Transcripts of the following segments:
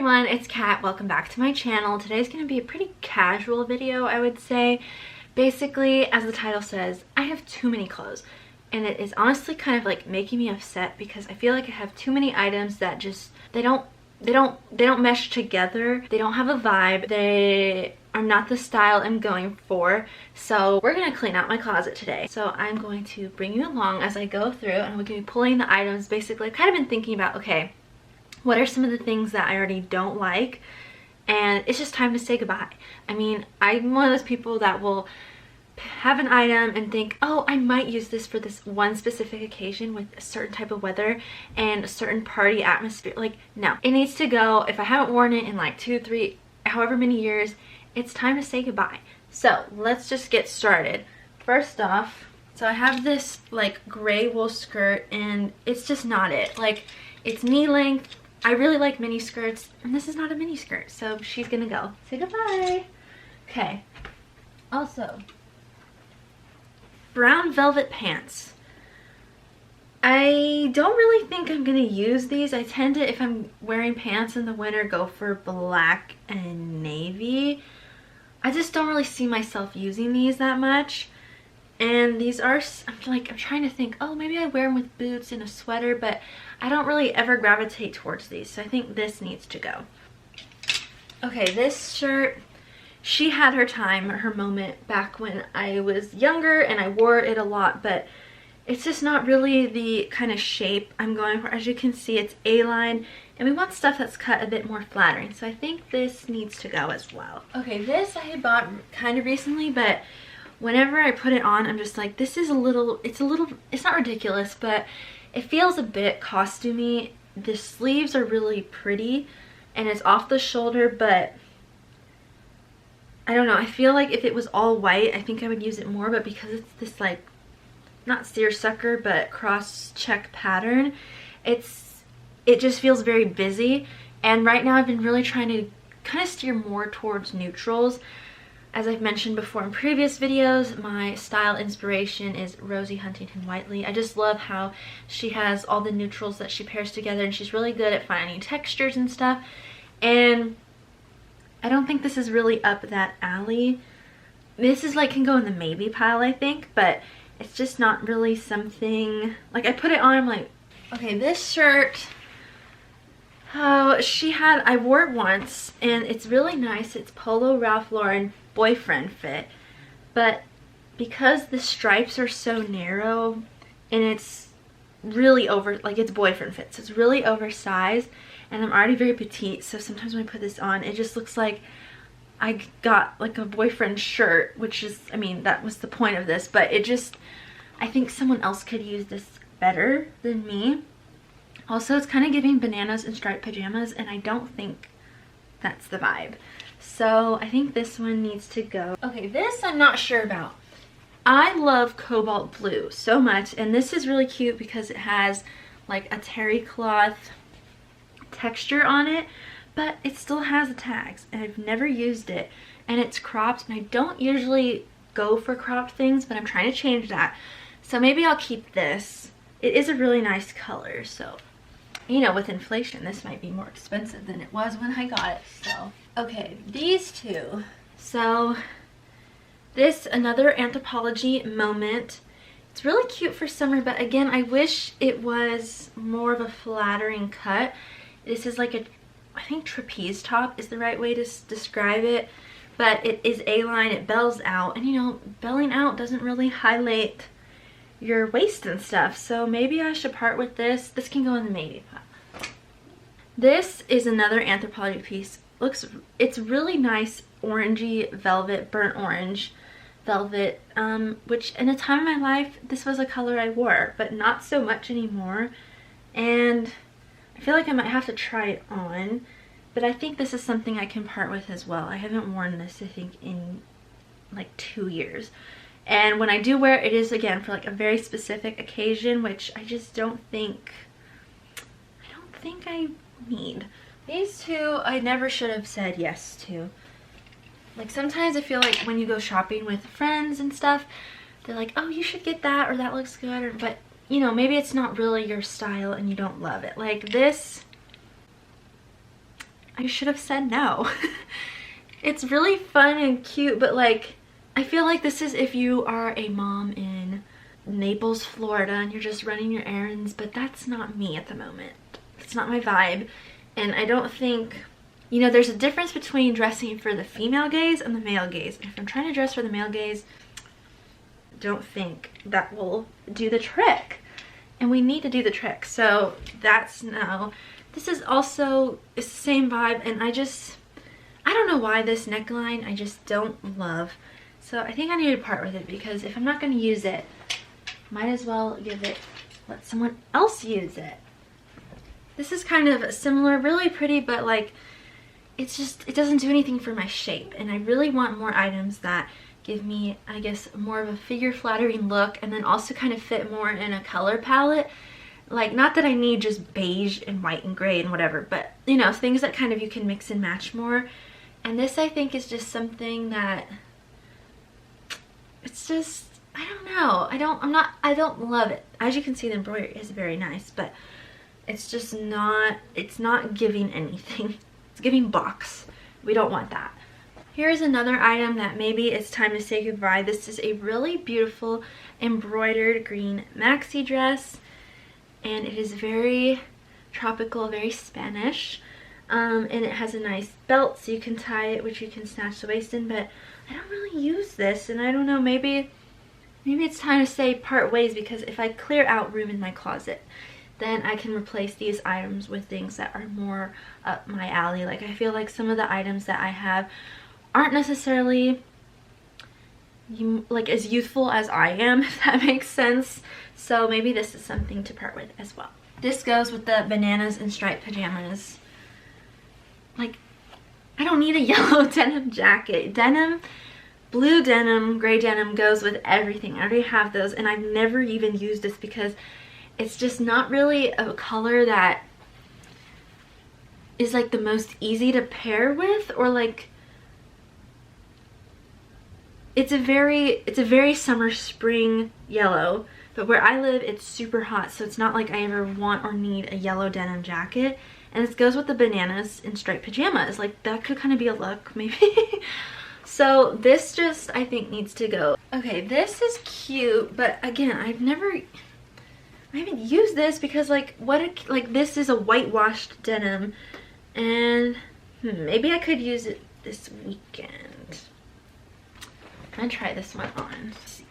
everyone, it's Kat. Welcome back to my channel. Today's going to be a pretty casual video, I would say. Basically, as the title says, I have too many clothes. And it is honestly kind of like making me upset because I feel like I have too many items that just, they don't mesh together. They don't have a vibe. They are not the style I'm going for. So we're going to clean out my closet today. So I'm going to bring you along as I go through, and we're going to be pulling the items. Basically, I've kind of been thinking about, okay, what are some of the things that I already don't like? And it's just time to say goodbye. I mean, I'm one of those people that will have an item and think, oh, I might use this for this one specific occasion with a certain type of weather and a certain party atmosphere. Like, no, it needs to go. If I haven't worn it in like 2, 3, however many years, it's time to say goodbye. So let's just get started. First off, so I have this like gray wool skirt, and it's just not it. Like, it's knee length. I really like mini skirts, and this is not a mini skirt, so she's gonna go. Say goodbye. Okay. Also, brown velvet pants. I don't really think I'm gonna use these. I tend to, if I'm wearing pants in the winter, go for black and navy. I just don't really see myself using these that much. And these are, I'm trying to think, oh, maybe I wear them with boots and a sweater, but I don't really ever gravitate towards these. So I think this needs to go. Okay, this shirt, she had her time, her moment back when I was younger and I wore it a lot, but it's just not really the kind of shape I'm going for. As you can see, it's A-line, and we want stuff that's cut a bit more flattering. So I think this needs to go as well. Okay, this I had bought kind of recently, but whenever I put it on, I'm just like, this is it's not ridiculous, but it feels a bit costumey. The sleeves are really pretty, and it's off the shoulder, but I don't know. I feel like if it was all white, I think I would use it more, but because it's this like, not seersucker, but cross-check pattern, it just feels very busy. And right now I've been really trying to kind of steer more towards neutrals. As I've mentioned before in previous videos, my style inspiration is Rosie Huntington Whiteley. I just love how she has all the neutrals that she pairs together, and she's really good at finding textures and stuff. And I don't think this is really up that alley. This is like, can go in the maybe pile, I think, but it's just not really something, like I put it on, I'm like, okay, this shirt, oh, I wore it once, and it's really nice. It's Polo Ralph Lauren boyfriend fit, but because the stripes are so narrow and it's really it's boyfriend fit, so it's really oversized, and I'm already very petite, so sometimes when I put this on, it just looks like I got like a boyfriend shirt, which is, I mean, that was the point of this, but it just, I think someone else could use this better than me. Also, it's kind of giving bananas and striped pajamas, and I don't think that's the vibe. So I think this one needs to go. Okay, this I'm not sure about. I love cobalt blue so much, and this is really cute because it has like a terry cloth texture on it, but it still has the tags, and I've never used it, and it's cropped, and I don't usually go for cropped things, but I'm trying to change that. So maybe I'll keep this. It is a really nice color, so you know, with inflation, this might be more expensive than it was when I got it. So okay, these two. So this, another Anthropologie moment. It's really cute for summer, but again, I wish it was more of a flattering cut. This is like a, I think trapeze top is the right way to describe it, but it is A-line, it bells out, and you know, belling out doesn't really highlight your waist and stuff, so maybe I should part with this. This can go in the maybe pile. This is another Anthropologie piece. It's really nice orangey velvet, burnt orange velvet, which in a time in my life, this was a color I wore, but not so much anymore, and I feel like I might have to try it on, but I think this is something I can part with as well. I haven't worn this, I think, in like 2 years. And when I do wear it, it is again for like a very specific occasion, which I just don't think I need. These two I never should have said yes to. Like sometimes I feel like when you go shopping with friends and stuff, they're like, oh, you should get that, or that looks good, or, but you know, maybe it's not really your style and you don't love it. Like this, I should have said no. It's really fun and cute, but like, I feel like this is if you are a mom in Naples, Florida, and you're just running your errands, but that's not me at the moment. It's not my vibe. And I don't think, you know, there's a difference between dressing for the female gaze and the male gaze. If I'm trying to dress for the male gaze, don't think that will do the trick. And we need to do the trick. So that's no. This is also, it's the same vibe, and I don't know why this neckline I just don't love. So I think I need to part with it, because if I'm not going to use it, might as well let someone else use it. This is kind of similar, really pretty, but like, it doesn't do anything for my shape. And I really want more items that give me, I guess, more of a figure flattering look, and then also kind of fit more in a color palette. Like, not that I need just beige and white and gray and whatever, but you know, things that kind of you can mix and match more. And this, I think, is just something that, it's just, I don't know. I don't love it. As you can see, the embroidery is very nice, but it's just not, it's not giving anything. It's giving box. We don't want that. Here's another item that maybe it's time to say goodbye. This is a really beautiful embroidered green maxi dress, and it is very tropical, very Spanish. And it has a nice belt so you can tie it, which you can snatch the waist in, but I don't really use this, and I don't know, maybe it's time to say part ways, because if I clear out room in my closet, then I can replace these items with things that are more up my alley. Like, I feel like some of the items that I have aren't necessarily like as youthful as I am, if that makes sense. So maybe this is something to part with as well. This goes with the bananas and striped pajamas. Like, I don't need a yellow denim jacket. Denim, blue denim, gray denim goes with everything. I already have those, and I've never even used this because it's just not really a color that is like the most easy to pair with, or like, it's a very summer spring yellow, but where I live it's super hot, so it's not like I ever want or need a yellow denim jacket. And this goes with the bananas and striped pajamas. Like, that could kind of be a look, maybe. So this just, I think, needs to go. Okay, this is cute, but again, I haven't used this because, like, like, this is a whitewashed denim, and maybe I could use it this weekend. I'm gonna try this one on. See.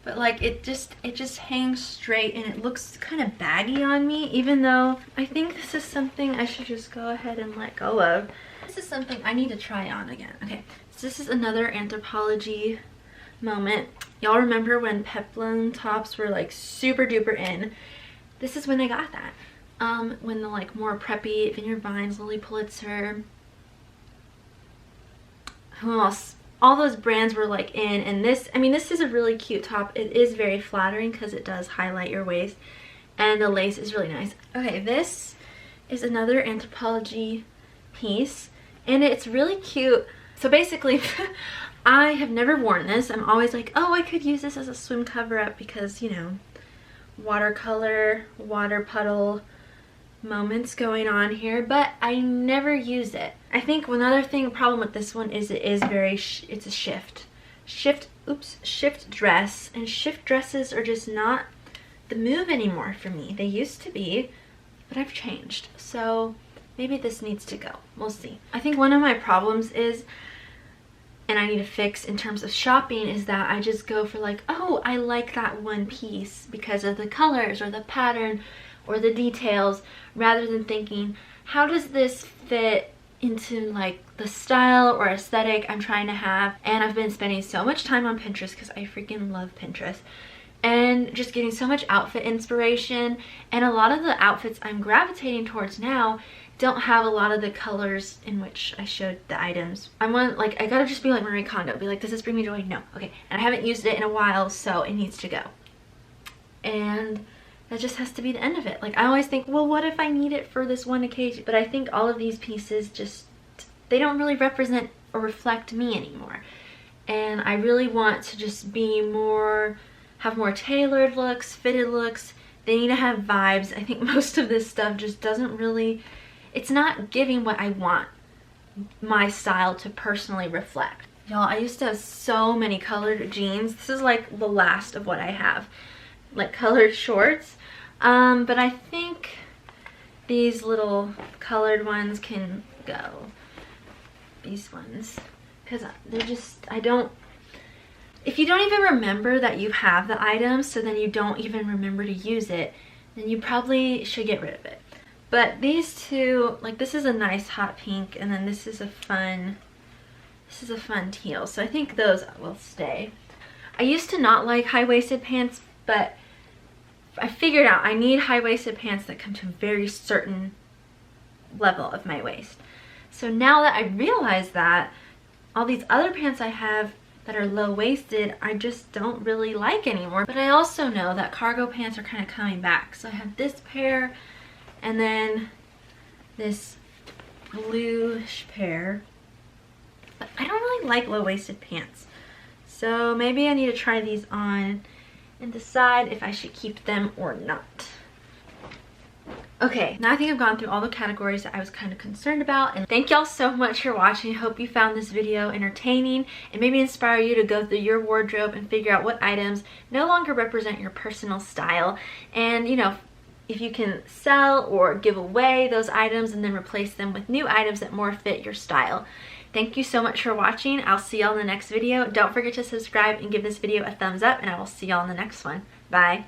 But like, it just hangs straight, and it looks kind of baggy on me, even though I think this is something I should just go ahead and let go of. This is something I need to try on again. Okay, so this is another Anthropologie moment. Y'all remember when peplum tops were like super duper in? This is when I got that. When the like more preppy Vineyard Vines, Lily Pulitzer, who else? All those brands were like in, and this, I mean, this is a really cute top. It is very flattering because it does highlight your waist, and the lace is really nice. Okay, this is another Anthropologie piece, and it's really cute. So basically, I have never worn this. I'm always like, oh, I could use this as a swim cover-up because, you know, watercolor, water puddle moments going on here, but I never use it. I think another problem with this one is it is very it's a shift dress, and shift dresses are just not the move anymore for me. They used to be, but I've changed, so maybe this needs to go. We'll see. I think one of my problems is, and I need to fix in terms of shopping, is that I just go for like, oh, I like that one piece because of the colors or the pattern or the details, rather than thinking, how does this fit into like the style or aesthetic I'm trying to have? And I've been spending so much time on Pinterest because I freaking love Pinterest, and just getting so much outfit inspiration, and a lot of the outfits I'm gravitating towards now don't have a lot of the colors in which I showed the items. I gotta just be like Marie Kondo, be like, does this bring me joy? No. Okay, and I haven't used it in a while, so it needs to go. And that just has to be the end of it. Like, I always think, well, what if I need it for this one occasion? But I think all of these pieces just, they don't really represent or reflect me anymore. And I really want to just be more, have more tailored looks, fitted looks. They need to have vibes. I think most of this stuff just doesn't really, it's not giving what I want. my style to personally reflect. Y'all, I used to have so many colored jeans. This is like the last of what I have, like colored shorts. But I think these little colored ones can go. These ones, because they're just, if you don't even remember that you have the item, so then you don't even remember to use it, then you probably should get rid of it. But these two, like this is a nice hot pink, and then this is a fun teal. So I think those will stay. I used to not like high-waisted pants, but I figured out I need high-waisted pants that come to a very certain level of my waist. So now that I realize that, all these other pants I have that are low-waisted, I just don't really like anymore. But I also know that cargo pants are kind of coming back. So I have this pair, and then this bluish pair. But I don't really like low-waisted pants. So maybe I need to try these on and decide if I should keep them or not. Okay, now I think I've gone through all the categories that I was kind of concerned about, and thank y'all so much for watching. I hope you found this video entertaining and maybe inspire you to go through your wardrobe and figure out what items no longer represent your personal style, and you know, if you can sell or give away those items and then replace them with new items that more fit your style. Thank you so much for watching. I'll see y'all in the next video. Don't forget to subscribe and give this video a thumbs up, and I will see y'all in the next one. Bye.